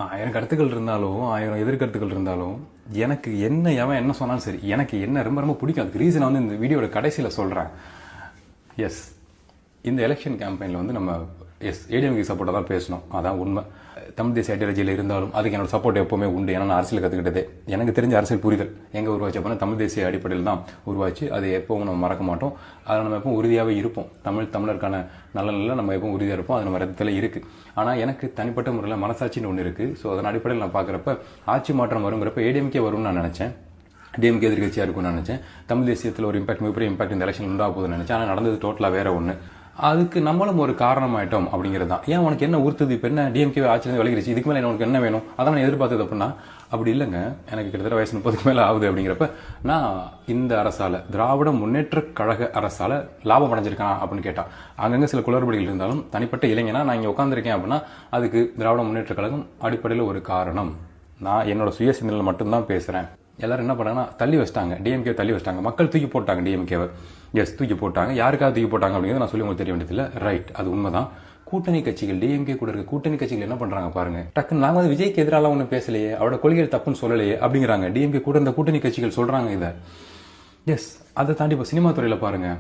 1000 கருத்துக்கள் இருந்தாலும் 1000 எதிர்கருத்துக்கள் இருந்தாலும் எனக்கு எவன் என்ன சொன்னாலும் சரி, எனக்கு என்ன ரொம்ப ரொம்ப பிடிக்கும். அதுக்கு ரீசன் வந்து இந்த வீடியோட கடைசியில் சொல்கிறேன். எஸ், இந்த எலெக்ஷன் கேம்பெயினில் வந்து நம்ம ஏடிஎம்கே சப்போர்ட்டாக தான் பேசணும். அதான் உண்மை. தமிழ் தேசிய ஐடியாலஜியில் இருந்தாலும் அதுக்கு என்னோட சப்போர்ட் எப்போவுமே உண்டு. ஏன்னா நான் அரசியல் கற்றுக்கிட்டதே, எனக்கு தெரிஞ்ச அரசியல் புரிதல் எங்கே உருவாச்சு அப்படின்னா தமிழ் தேசிய அடிப்படையில் தான் உருவாச்சு. அது எப்பவும் நம்ம மறக்க மாட்டோம். அதில் நம்ம எப்பவும் உறுதியாகவே இருப்போம். தமிழருக்கான நலனில் நம்ம எப்பவும் உறுதியாக இருப்போம். அது நம்ம ரத்தத்தில் இருக்குது. ஆனால் எனக்கு தனிப்பட்ட முறையில் மனசாட்சின்னு ஒன்று இருக்குது. ஸோ அதன் அடிப்படையில் நான் பார்க்குறப்ப ஆட்சி மாற்றம் வருங்கிறப்ப ஏடிஎம்கே வரும்னு நான் நினச்சேன். டிஎம்கே எதிர்கட்சியாக இருக்கும்னு நினச்சேன். தமிழ் தேசியத்தில் ஒரு மிகப்பெரிய இம்பாக்ட் இந்த எலெக்ஷன் உண்டாக போகுதுன்னு நினச்சேன். ஆனால் நடந்தது டோட்டலாக வேற ஒன்று. அதுக்கு நம்மளும் ஒரு காரணமாயிட்டோம் அப்படிங்கிறது தான். ஏன் உனக்கு என்ன உறுத்துது? இப்போ என்ன டிஎம்கே ஆட்சியிலேருந்து விலகிடுச்சு, இதுக்கு மேலே உனக்கு என்ன வேணும்? அதான் நான் எதிர்பார்த்தது அப்படின்னா அப்படி இல்லைங்க. எனக்கு கிட்டத்தட்ட வயசு 30க்கு மேலே ஆகுது. அப்படிங்கிறப்ப நான் இந்த அரசால, திராவிட முன்னேற்ற கழக அரசால லாபம் அடைஞ்சிருக்கான் அப்படின்னு கேட்டான். அங்கங்கே சில குளறுபடிகள் இருந்தாலும் தனிப்பட்ட இளைஞனா நான் இங்கே உட்காந்துருக்கேன் அப்படின்னா அதுக்கு திராவிட முன்னேற்ற கழகம் அடிப்படையில் ஒரு காரணம். நான் என்னோட சுய சிந்தனையில் மட்டும்தான் பேசுகிறேன். எல்லாரும் என்ன பண்ணாங்கன்னா தள்ளி வச்சிட்டாங்க, டிஎம்கே தள்ளி வச்சிட்டாங்க. மக்கள் தூக்கி போட்டாங்க டிஎம்கேவை. எஸ், தூக்கி போட்டாங்க. யாருக்காக தூக்கி போட்டாங்க அப்படிங்கிறது நான் சொல்லி உங்களுக்கு தெரிய வேண்டியதில்லை. ரைட், அது உண்மைதான். கூட்டணி கட்சிகள், டிஎம்கே கூட இருக்க கூட்டணி கட்சிகள் என்ன பண்றாங்க பாருங்க. டக்குன்னு நாங்க வந்து விஜய்க்கு எதிராக ஒன்றும் பேசலையே, அவரோட கொள்கைகள் தப்புன்னு சொல்லலையே அப்படிங்கிறாங்க. டிஎம்கே கூட இருந்த கூட்டணி கட்சிகள் சொல்றாங்க இதை. எஸ், அதை தாண்டி இப்போ சினிமா துறையில் பாருங்க.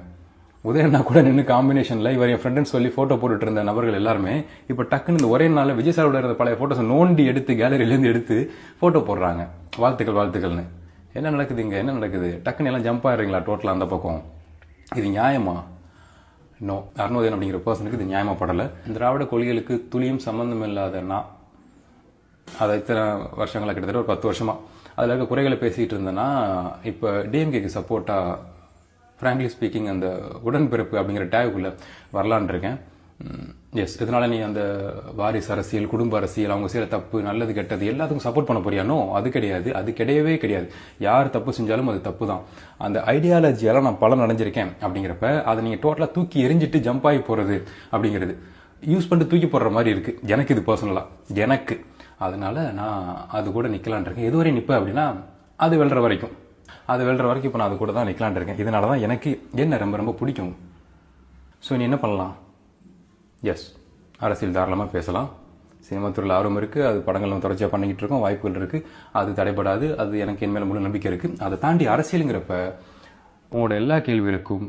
உதயண்ணா கூட நின்று காம்பினேஷன்ல இவர் என் ஃப்ரெண்டுன்னு சொல்லி போட்டோ போட்டுட்டு இருந்த நபர்கள் எல்லாருமே இப்போ டக்குன்னு இந்த ஒரே நாளில் விஜய் சாரோட இருந்த பழைய போட்டோஸை நோண்டி எடுத்து கேலரியிலேருந்து எடுத்து போட்டோ போடுறாங்க. வாழ்த்துக்கள்னு. என்ன நடக்குது இங்கே? என்ன நடக்குது? டக்குன்னு எல்லாம் ஜம்ப் ஆயிடுறீங்களா டோட்டலாக அந்த பக்கம்? இது நியாயமா? நோ. அருணோதயன் அப்படிங்கிற பர்சனுக்கு இது நியாயமா படலை. திராவிட கொள்கைகளுக்கு துளியும் சம்பந்தம் இல்லாதன்னா அதை இத்தனை வருஷங்களா, கிட்டத்தட்ட ஒரு 10 வருஷமா அதில் இருக்க குறைகளை பேசிகிட்டு இருந்தேன்னா இப்போ டிஎம்கேக்கு சப்போர்ட்டாக ஃப்ராங்க்லி ஸ்பீக்கிங் அந்த உடன்பிறப்பு அப்படிங்கிற டேகுக்குள்ளே வரலான் இருக்கேன். எஸ், இதனால நீ அந்த வாரிசு அரசியல், குடும்ப அரசியல், அவங்க செய்கிற தப்பு, நல்லது கெட்டது எல்லாத்துக்கும் சப்போர்ட் பண்ண போறியானோ? அது கிடையாது. அது கிடையவே கிடையாது. யார் தப்பு செஞ்சாலும் அது தப்பு தான். அந்த ஐடியாலஜியால நான் பலன் அடைஞ்சிருக்கேன். அப்படிங்கிறப்ப அதை நீங்கள் டோட்டலாக தூக்கி எரிஞ்சிட்டு ஜம்ப் ஆகி போகிறது அப்படிங்கிறது யூஸ் பண்ணிட்டு தூக்கி போடுற மாதிரி இருக்கு எனக்கு. இது பர்சனலாக எனக்கு. அதனால நான் அது கூட நிற்கலான் இருக்கேன். எதுவரை நிற்பேன் அப்படின்னா அது வெல்ற வரைக்கும். இப்போ நான் அது கூட தான் நிற்கலான் இருக்கேன். இதனால தான் எனக்கு என்ன ரொம்ப ரொம்ப பிடிக்கும். ஸோ நீ என்ன பண்ணலாம்? எஸ், அரசியல் தாராளமாக பேசலாம். சினிமா துறையில் ஆர்வம் இருக்குது. அது படங்கள் நம்ம தொடர்ச்சியாக பண்ணிக்கிட்டு இருக்கோம். வாய்ப்புகள் இருக்குது. அது தடைபடாது. அது எனக்கு என் மேலே முழு நம்பிக்கை இருக்குது. அதை தாண்டி அரசியலுங்கிறப்ப உங்களோட எல்லா கேள்விகளுக்கும்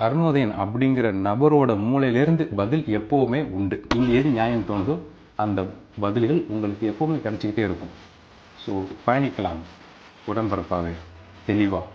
அருணோதயன் அப்படிங்கிற நபரோட மூளையிலேருந்து பதில் எப்போவுமே உண்டு. இங்கே எது நியாயம் தோணுதோ அந்த பதில்கள் உங்களுக்கு எப்போவுமே கிடைச்சிக்கிட்டே இருக்கும். ஸோ பயணிக்கலாம் உடன்பிறப்பாகவே, தெளிவாக.